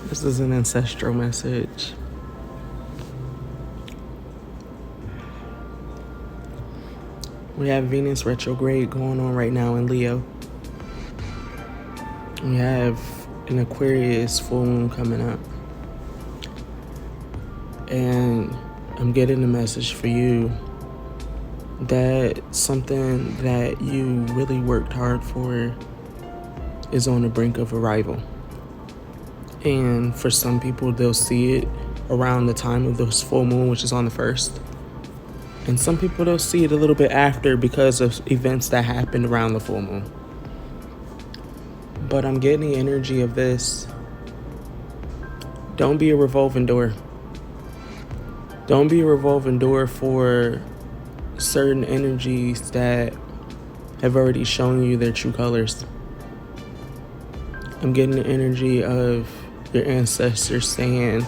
This is an ancestral message. We have Venus retrograde going on right now in Leo. We have an Aquarius full moon coming up. And I'm getting a message for you that something that you really worked hard for is on the brink of arrival. And for some people, they'll see it around the time of this full moon, which is on the 1st. And some people, they'll see it a little bit after because of events that happened around the full moon. But I'm getting the energy of this. Don't be a revolving door. Don't be a revolving door for certain energies that have already shown you their true colors. I'm getting the energy of your ancestors saying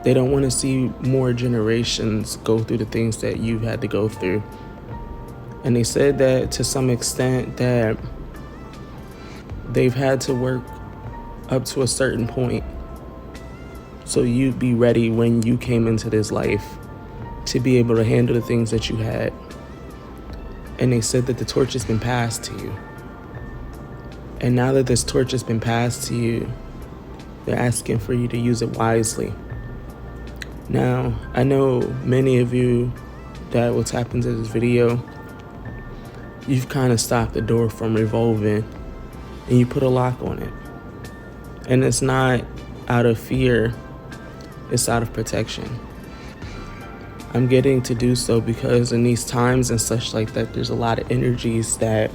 they don't want to see more generations go through the things that you've had to go through. And they said that to some extent that they've had to work up to a certain point so you'd be ready when you came into this life to be able to handle the things that you had. And they said that the torch has been passed to you. And now that this torch has been passed to you, they're asking for you to use it wisely. Now, I know many of you that will tap into this video, you've kind of stopped the door from revolving and you put a lock on it. And it's not out of fear, it's out of protection. I'm getting to do so because in these times and such like that, there's a lot of energies that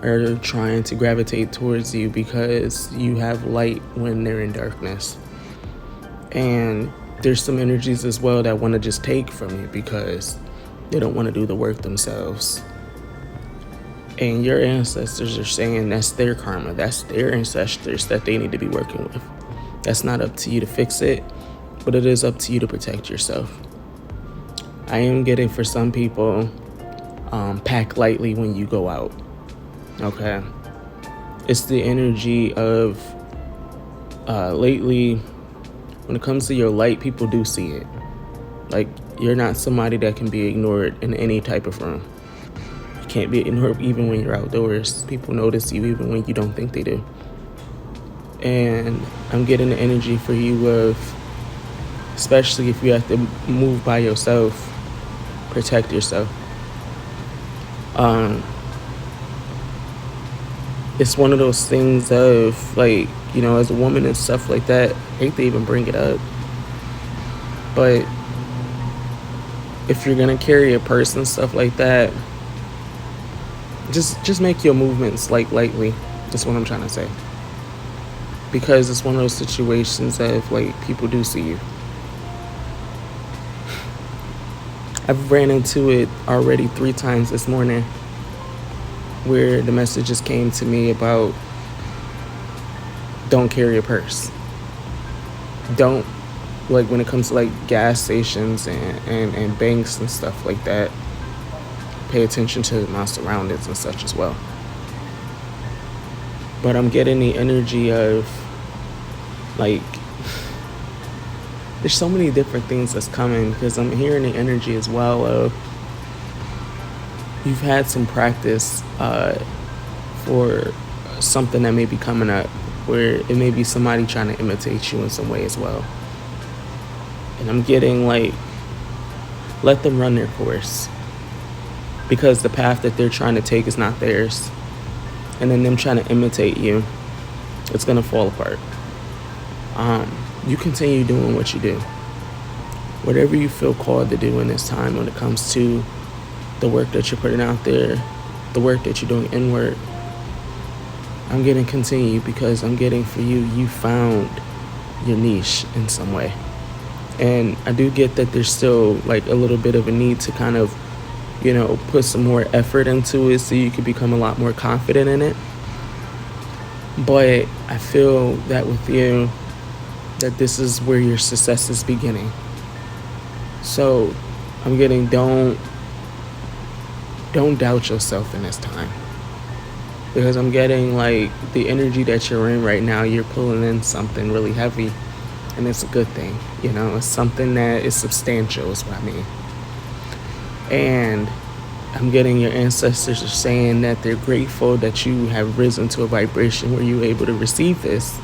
are trying to gravitate towards you because you have light when they're in darkness. And there's some energies as well that want to just take from you because they don't want to do the work themselves. And your ancestors are saying that's their karma, that's their ancestors that they need to be working with. That's not up to you to fix it, but it is up to you to protect yourself. I am getting for some people, pack lightly when you go out. Okay, it's the energy of lately when it comes to your light, people do see it. Like, you're not somebody that can be ignored in any type of room. You can't be ignored even when you're outdoors. People notice you even when you don't think they do. And I'm getting the energy for you of, especially if you have to move by yourself, protect yourself. It's one of those things of, like, you know, as a woman and stuff like that, I hate to even bring it up, but if you're gonna carry a purse and stuff like that, just make your movements lightly. That's what I'm trying to say. Because it's one of those situations of, like, people do see you. I've ran into it already 3 times this morning where the messages came to me about don't carry a purse. Don't, like, when it comes to like gas stations and banks and stuff like that, pay attention to my surroundings and such as well. But I'm getting the energy of, like, there's so many different things that's coming because I'm hearing the energy as well of you've had some practice for something that may be coming up where it may be somebody trying to imitate you in some way as well. And I'm getting, like, let them run their course because the path that they're trying to take is not theirs. And then them trying to imitate you, it's going to fall apart. You continue doing what you do. Whatever you feel called to do in this time when it comes to the work that you're putting out there, the work that you're doing inward, I'm getting continue because I'm getting for you, you found your niche in some way. And I do get that there's still, like, a little bit of a need to kind of, you know, put some more effort into it so you can become a lot more confident in it. But I feel that with you, that this is where your success is beginning. So I'm getting, don't doubt yourself in this time. because I'm getting like the energy that you're in right now, you're pulling in something really heavy, and it's a good thing. You know, it's something that is substantial is what I mean. And I'm getting your ancestors are saying that they're grateful that you have risen to a vibration where you're able to receive this,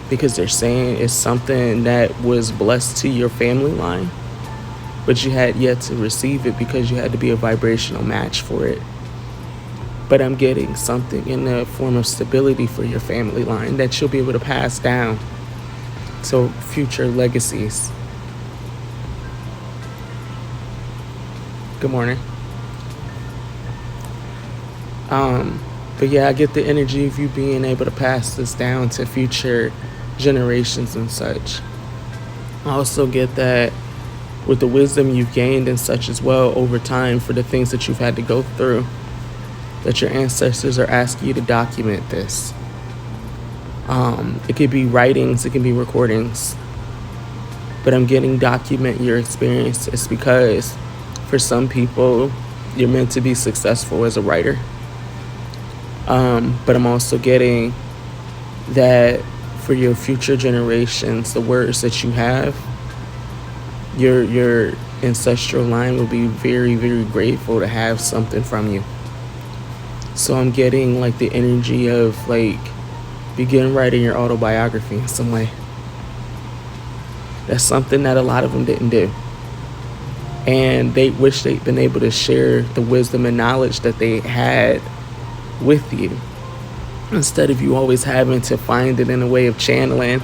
because they're saying it's something that was blessed to your family line, but you had yet to receive it because you had to be a vibrational match for it. But I'm getting something in the form of stability for your family line that you'll be able to pass down to future legacies. Good morning. But yeah, I get the energy of you being able to pass this down to future generations and such. I also get that with the wisdom you've gained and such as well over time for the things that you've had to go through, that your ancestors are asking you to document this. It could be writings, it can be recordings, but I'm getting document your experiences, because for some people you're meant to be successful as a writer. But I'm also getting that for your future generations, the words that you have, your ancestral line will be very, very grateful to have something from you. So I'm getting like the energy of like begin writing your autobiography in some way. That's something that a lot of them didn't do. And they wish they'd been able to share the wisdom and knowledge that they had with you, instead of you always having to find it in a way of channeling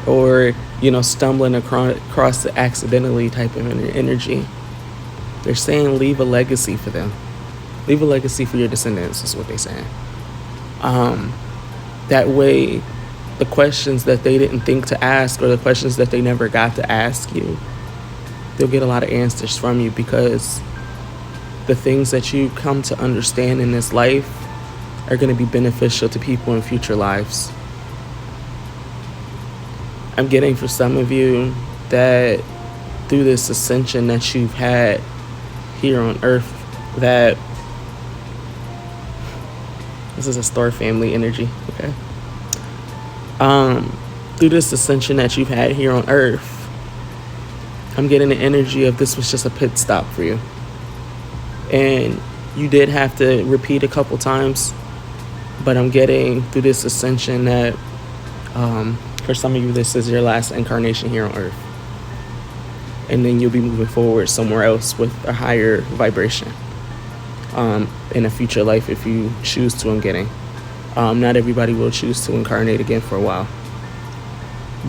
or, you know, stumbling across the accidentally type of energy. They're saying leave a legacy for them. Leave a legacy for your descendants is what they're saying. That way, the questions that they didn't think to ask, or the questions that they never got to ask you, they'll get a lot of answers from you, because the things that you come to understand in this life are going to be beneficial to people in future lives. I'm getting for some of you that through this ascension that you've had here on Earth, that this is a star family energy, okay? Through this ascension that you've had here on Earth, I'm getting the energy of this was just a pit stop for you. And you did have to repeat a couple times, but I'm getting through this ascension that for some of you, this is your last incarnation here on Earth. And then you'll be moving forward somewhere else with a higher vibration in a future life if you choose to, I'm getting. Not everybody will choose to incarnate again for a while.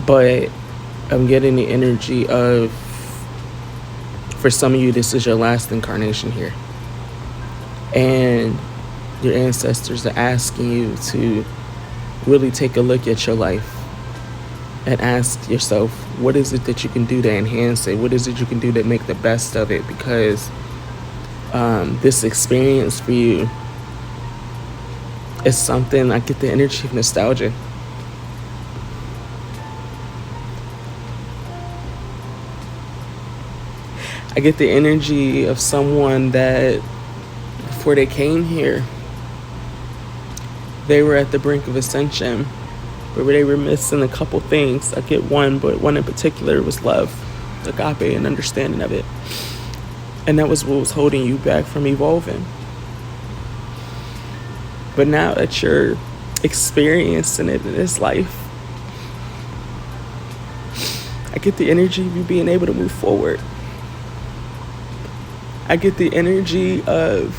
But I'm getting the energy of, for some of you, this is your last incarnation here. And your ancestors are asking you to really take a look at your life and ask yourself, what is it that you can do to enhance it? What is it you can do to make the best of it? Because this experience for you is something, I get the energy of nostalgia. I get the energy of someone that before they came here, they were at the brink of ascension, but they were missing a couple things. I get one, but one in particular was love, agape, and understanding of it. And that was what was holding you back from evolving. But now that you're experiencing it in this life, I get the energy of you being able to move forward. I get the energy of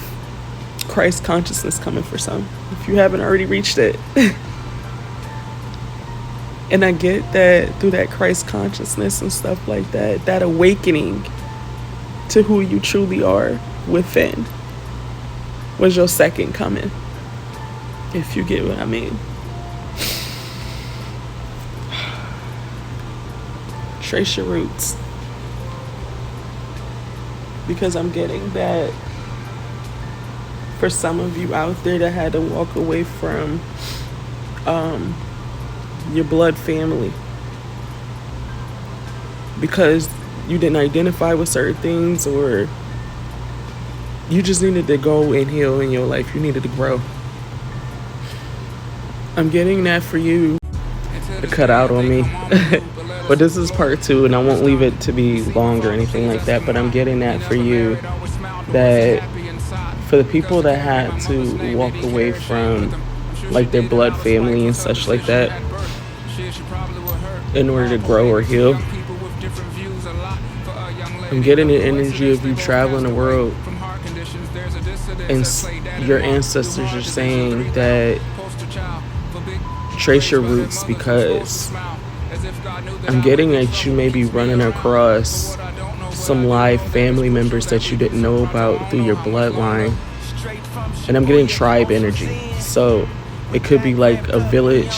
Christ consciousness coming for some, if you haven't already reached it. And I get that through that Christ consciousness and stuff like that, that awakening to who you truly are within was your second coming, if you get what I mean. Trace your roots. Because I'm getting that for some of you out there that had to walk away from your blood family because you didn't identify with certain things, or you just needed to go and heal in your life. You needed to grow. I'm getting that for you. To cut out on me. But this is part 2, and I won't leave it to be long or anything like that, but I'm getting that for you, that for the people that had to walk away from like their blood family and such like that in order to grow or heal, I'm getting the energy of you traveling the world, and your ancestors are saying that trace your roots, because I'm getting that you may be running across some live family members that you didn't know about through your bloodline. And I'm getting tribe energy. So it could be like a village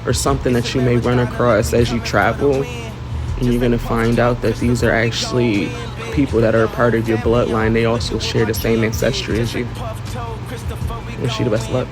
or something that you may run across as you travel. And you're going to find out that these are actually people that are a part of your bloodline. They also share the same ancestry as you. Wish you the best luck.